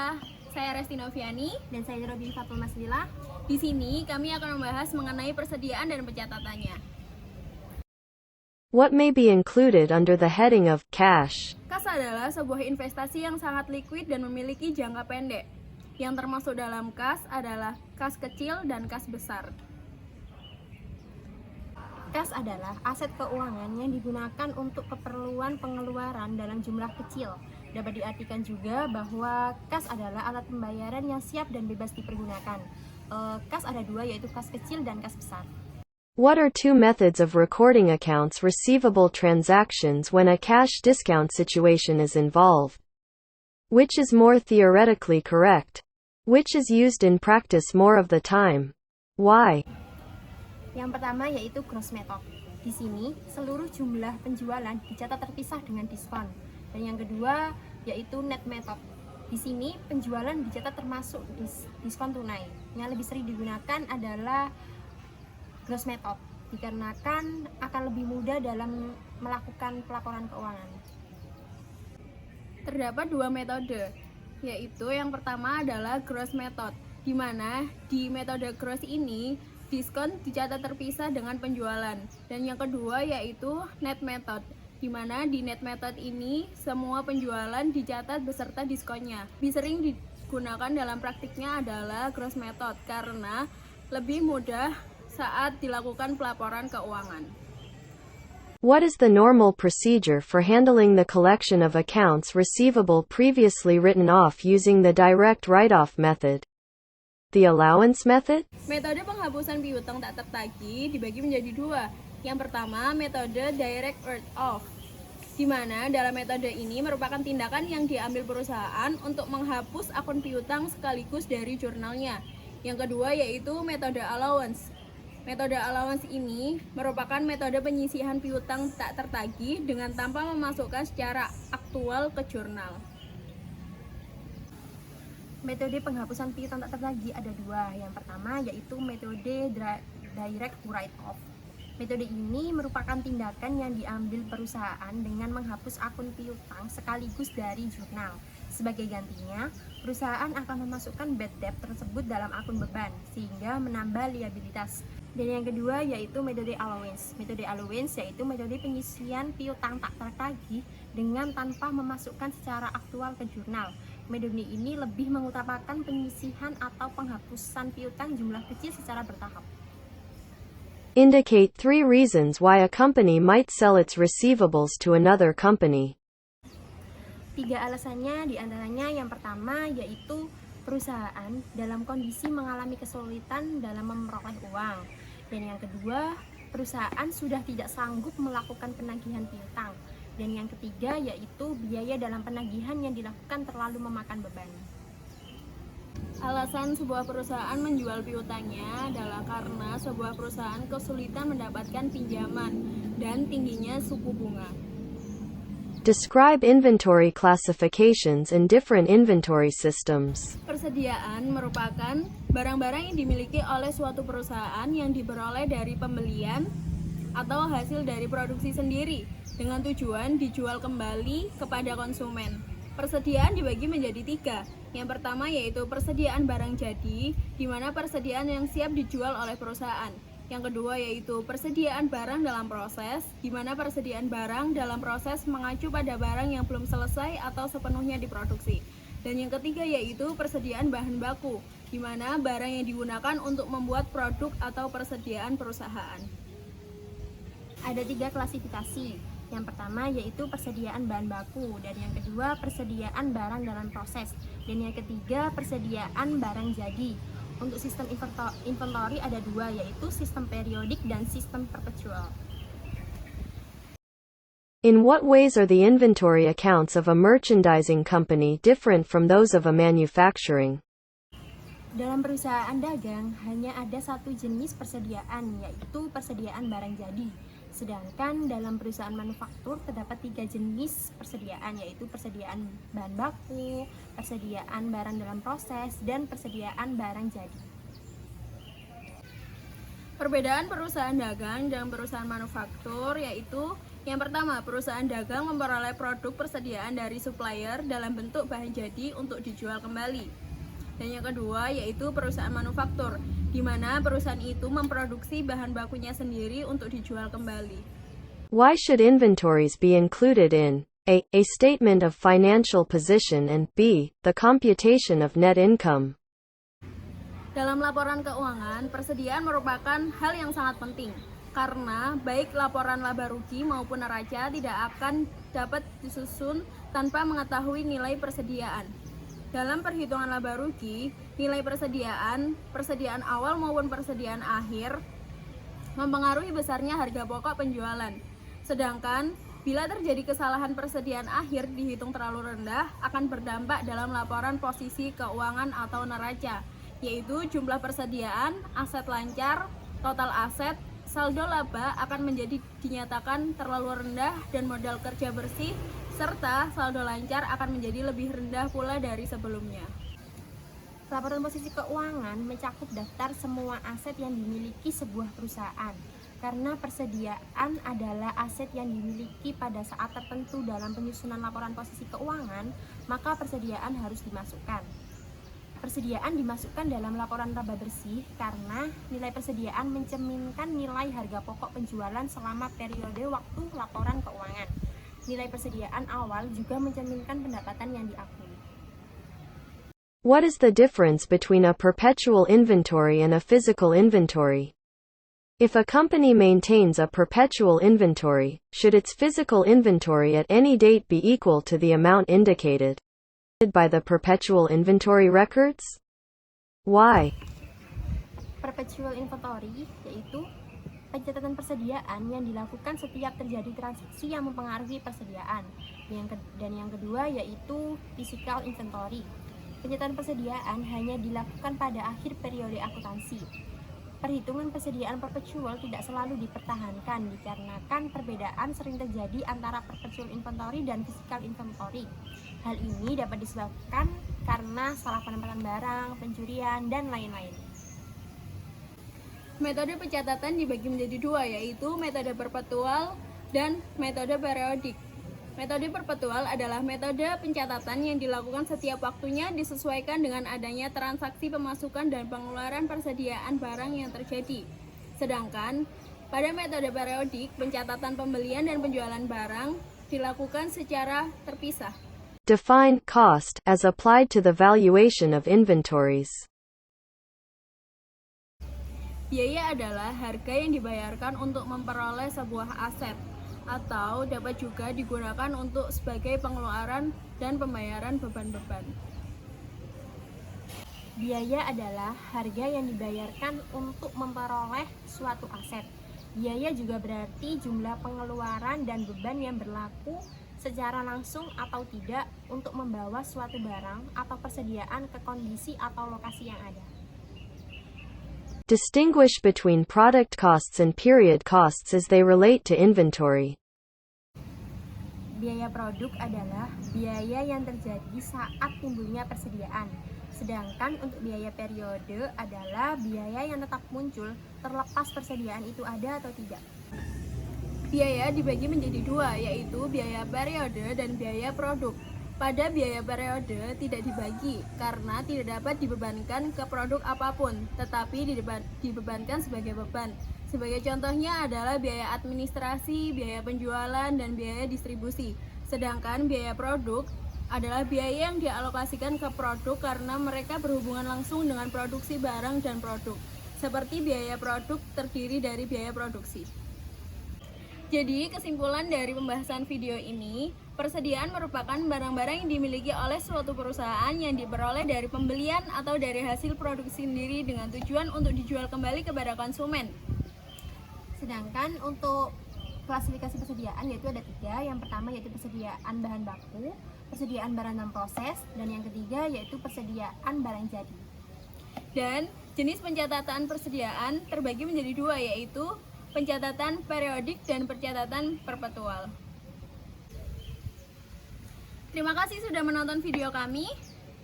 Halo, saya Resti Noviani. Dan saya Robin Fatul Maslilah. Di sini kami akan membahas mengenai persediaan dan pencatatannya. What may be included under the heading of cash? Kas adalah sebuah investasi yang sangat liquid dan memiliki jangka pendek. Yang termasuk dalam kas adalah kas kecil dan kas besar. Kas adalah aset keuangan yang digunakan untuk keperluan pengeluaran dalam jumlah kecil. Dapat diartikan juga bahwa kas adalah alat pembayaran yang siap dan bebas dipergunakan. Kas ada dua, yaitu kas kecil dan kas besar. What are two methods of recording accounts receivable transactions when a cash discount situation is involved? Which is more theoretically correct? Which is used in practice more of the time? Why? Yang pertama yaitu gross method. Di sini seluruh jumlah penjualan dicatat terpisah dengan diskon. Dan yang kedua yaitu net method. Di sini penjualan dicatat termasuk diskon tunai. Yang lebih sering digunakan adalah gross method, dikarenakan akan lebih mudah dalam melakukan pelaporan keuangan. Terdapat dua metode, yaitu yang pertama adalah gross method, di mana di metode gross ini diskon dicatat terpisah dengan penjualan. Dan yang kedua yaitu net method, di mana di net method ini semua penjualan dicatat beserta diskonnya. Lebih sering digunakan dalam praktiknya adalah gross method karena lebih mudah saat dilakukan pelaporan keuangan. What is the normal procedure for handling the collection of accounts receivable previously written off using the direct write-off method? The allowance method? Metode penghapusan piutang tak tertagih dibagi menjadi dua. Yang pertama, metode direct write-off, di mana dalam metode ini merupakan tindakan yang diambil perusahaan untuk menghapus akun piutang sekaligus dari jurnalnya. Yang kedua yaitu metode allowance. Metode allowance ini merupakan metode penyisihan piutang tak tertagih dengan tanpa memasukkan secara aktual ke jurnal. Metode penghapusan piutang tak tertagih ada dua. Yang pertama yaitu metode direct write-off. Metode ini merupakan tindakan yang diambil perusahaan dengan menghapus akun piutang sekaligus dari jurnal. Sebagai gantinya, perusahaan akan memasukkan bad debt tersebut dalam akun beban sehingga menambah liabilitas. Dan yang kedua yaitu metode allowance. Metode allowance yaitu metode penyisian piutang tak tertagih dengan tanpa memasukkan secara aktual ke jurnal. Metode ini lebih mengutamakan penyisihan atau penghapusan piutang jumlah kecil secara bertahap. Indicate 3 reasons why a company might sell its receivables to another company. 3 alasannya, diantaranya yang pertama yaitu perusahaan dalam kondisi mengalami kesulitan dalam memperoleh uang. Dan yang kedua, perusahaan sudah tidak sanggup melakukan penagihan piutang. Dan yang ketiga yaitu biaya dalam penagihan yang dilakukan terlalu memakan beban. Alasan sebuah perusahaan menjual piutangnya adalah karena sebuah perusahaan kesulitan mendapatkan pinjaman dan tingginya suku bunga. Describe inventory classifications in different inventory systems. Persediaan merupakan barang-barang yang dimiliki oleh suatu perusahaan yang diperoleh dari pembelian atau hasil dari produksi sendiri dengan tujuan dijual kembali kepada konsumen. Persediaan dibagi menjadi 3. Yang pertama yaitu persediaan barang jadi, di mana persediaan yang siap dijual oleh perusahaan. Yang kedua yaitu persediaan barang dalam proses, di mana persediaan barang dalam proses mengacu pada barang yang belum selesai atau sepenuhnya diproduksi. Dan yang ketiga yaitu persediaan bahan baku, di mana barang yang digunakan untuk membuat produk atau persediaan perusahaan. Ada 3 klasifikasi. Yang pertama yaitu persediaan bahan baku, dan yang kedua persediaan barang dalam proses, dan yang ketiga persediaan barang jadi. Untuk sistem inventory ada 2, yaitu sistem periodik dan sistem perpetual. In what ways are the inventory accounts of a merchandising company different from those of a manufacturing? Dalam perusahaan dagang hanya ada satu jenis persediaan, yaitu persediaan barang jadi. Sedangkan dalam perusahaan manufaktur terdapat 3 jenis persediaan, yaitu persediaan bahan baku, persediaan barang dalam proses, dan persediaan barang jadi. Perbedaan perusahaan dagang dan perusahaan manufaktur yaitu Yang pertama, perusahaan dagang memperoleh produk persediaan dari supplier dalam bentuk bahan jadi untuk dijual kembali. Dan yang kedua, yaitu perusahaan manufaktur, di mana perusahaan itu memproduksi bahan bakunya sendiri untuk dijual kembali. Why should inventories be included in A statement of financial position and B. The computation of net income? Dalam laporan keuangan, persediaan merupakan hal yang sangat penting, karena baik laporan laba rugi maupun neraca tidak akan dapat disusun tanpa mengetahui nilai persediaan. Dalam perhitungan laba rugi, nilai persediaan awal maupun persediaan akhir mempengaruhi besarnya harga pokok penjualan. Sedangkan bila terjadi kesalahan persediaan akhir dihitung terlalu rendah, akan berdampak dalam laporan posisi keuangan atau neraca, yaitu jumlah persediaan, aset lancar, total aset, saldo laba akan menjadi dinyatakan terlalu rendah dan modal kerja bersih serta saldo lancar akan menjadi lebih rendah pula dari sebelumnya. Laporan posisi keuangan mencakup daftar semua aset yang dimiliki sebuah perusahaan. Karena persediaan adalah aset yang dimiliki pada saat tertentu dalam penyusunan laporan posisi keuangan, maka persediaan harus dimasukkan. Persediaan dimasukkan dalam laporan laba bersih karena nilai persediaan mencerminkan nilai harga pokok penjualan selama periode waktu laporan keuangan. Nilai persediaan awal juga mencerminkan pendapatan yang diakui. What is the difference between a perpetual inventory and a physical inventory? If a company maintains a perpetual inventory, should its physical inventory at any date be equal to the amount indicated by the perpetual inventory records? Why? Perpetual inventory yaitu pencatatan persediaan yang dilakukan setiap terjadi transaksi yang mempengaruhi persediaan. Dan yang kedua yaitu physical inventory. Pencatatan persediaan hanya dilakukan pada akhir periode akuntansi. Perhitungan persediaan perpetual tidak selalu dipertahankan dikarenakan perbedaan sering terjadi antara perpetual inventory dan physical inventory. Hal ini dapat disebabkan karena salah penempatan barang, pencurian, dan lain-lain. Metode pencatatan dibagi menjadi dua, yaitu metode perpetual dan metode periodik. Metode perpetual adalah metode pencatatan yang dilakukan setiap waktunya disesuaikan dengan adanya transaksi pemasukan dan pengeluaran persediaan barang yang terjadi. Sedangkan pada metode periodik, pencatatan pembelian dan penjualan barang dilakukan secara terpisah. Define cost as applied to the valuation of inventories. Biaya adalah harga yang dibayarkan untuk memperoleh sebuah aset, atau dapat juga digunakan untuk sebagai pengeluaran dan pembayaran beban-beban. Biaya adalah harga yang dibayarkan untuk memperoleh suatu aset. Biaya juga berarti jumlah pengeluaran dan beban yang berlaku secara langsung atau tidak untuk membawa suatu barang atau persediaan ke kondisi atau lokasi yang ada. Distinguish between product costs and period costs as they relate to inventory. Biaya produk adalah biaya yang terjadi saat timbulnya persediaan. Sedangkan untuk biaya periode adalah biaya yang tetap muncul terlepas persediaan itu ada atau tidak. Biaya dibagi menjadi dua, yaitu biaya periode dan biaya produk. Pada biaya periode tidak dibagi karena tidak dapat dibebankan ke produk apapun, tetapi dibebankan sebagai beban. Sebagai contohnya adalah biaya administrasi, biaya penjualan, dan biaya distribusi. Sedangkan biaya produk adalah biaya yang dialokasikan ke produk karena mereka berhubungan langsung dengan produksi barang dan produk. Seperti biaya produk terdiri dari biaya produksi. Jadi, kesimpulan dari pembahasan video ini, persediaan merupakan barang-barang yang dimiliki oleh suatu perusahaan yang diperoleh dari pembelian atau dari hasil produksi sendiri dengan tujuan untuk dijual kembali kepada konsumen. Sedangkan untuk klasifikasi persediaan yaitu ada 3. Yang pertama yaitu persediaan bahan baku, persediaan barang dalam proses, dan yang ketiga yaitu persediaan barang jadi. Dan jenis pencatatan persediaan terbagi menjadi 2, yaitu pencatatan periodik dan pencatatan perpetual. Terima kasih sudah menonton video kami.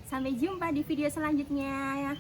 Sampai jumpa di video selanjutnya.